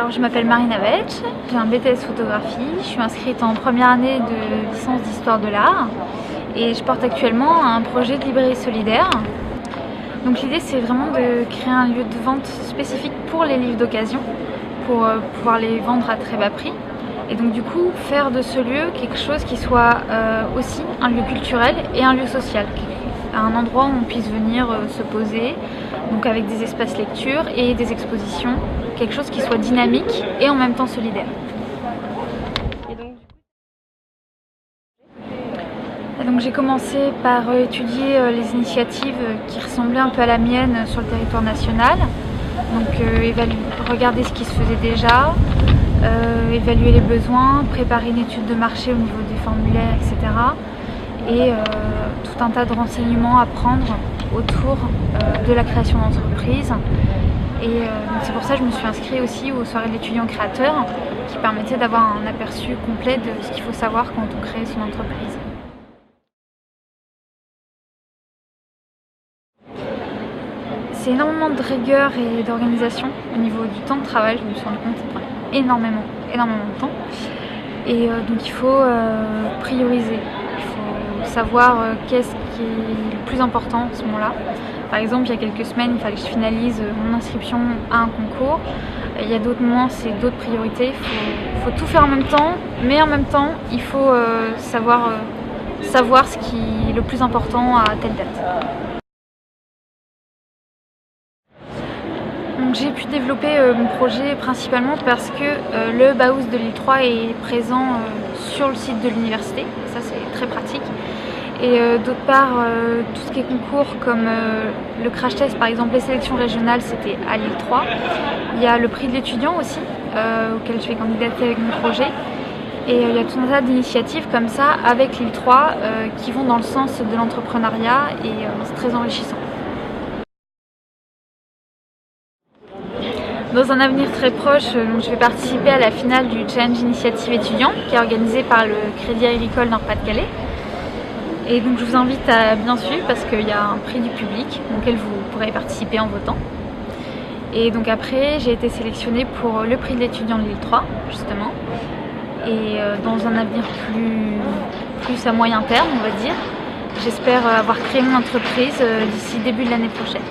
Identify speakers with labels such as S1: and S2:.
S1: Alors je m'appelle Marina Vetch, j'ai un BTS photographie, je suis inscrite en première année de licence d'histoire de l'art et je porte actuellement un projet de librairie solidaire. Donc l'idée c'est vraiment de créer un lieu de vente spécifique pour les livres d'occasion, pour pouvoir les vendre à très bas prix. Et donc du coup faire de ce lieu quelque chose qui soit aussi un lieu culturel et un lieu social, un endroit où on puisse venir se poser, donc avec des espaces lecture et des expositions, quelque chose qui soit dynamique et en même temps solidaire. Donc j'ai commencé par étudier les initiatives qui ressemblaient un peu à la mienne sur le territoire national, donc regarder ce qui se faisait déjà, évaluer les besoins, préparer une étude de marché au niveau des formulaires, etc. Et tout un tas de renseignements à prendre autour de la création d'entreprise. Et c'est pour ça que je me suis inscrite aussi aux soirées de l'étudiant créateur qui permettaient d'avoir un aperçu complet de ce qu'il faut savoir quand on crée son entreprise. C'est énormément de rigueur et d'organisation au niveau du temps de travail. Je me suis rendu compte que ça prenait énormément de temps. Et donc il faut prioriser. Il faut savoir qu'est-ce qui est le plus important à ce moment-là. Par exemple, il y a quelques semaines, il fallait que je finalise mon inscription à un concours. Il y a d'autres moments, c'est d'autres priorités. Il faut tout faire en même temps, mais en même temps, il faut savoir ce qui est le plus important à telle date. J'ai pu développer mon projet principalement parce que le Bauhaus de l'île 3 est présent sur le site de l'université, ça c'est très pratique. Et d'autre part, tout ce qui est concours comme le crash test, par exemple les sélections régionales, c'était à l'île 3. Il y a le prix de l'étudiant aussi, auquel je vais candidater avec mon projet. Et il y a tout un tas d'initiatives comme ça avec l'île 3 qui vont dans le sens de l'entrepreneuriat et c'est très enrichissant. Dans un avenir très proche, je vais participer à la finale du Challenge Initiative étudiant qui est organisé par le Crédit Agricole Nord-Pas-de-Calais. Et donc je vous invite à bien suivre parce qu'il y a un prix du public auquel vous pourrez participer en votant. Et donc après, j'ai été sélectionnée pour le prix de l'étudiant de l'île 3, justement. Et dans un avenir plus à moyen terme, on va dire, j'espère avoir créé mon entreprise d'ici début de l'année prochaine.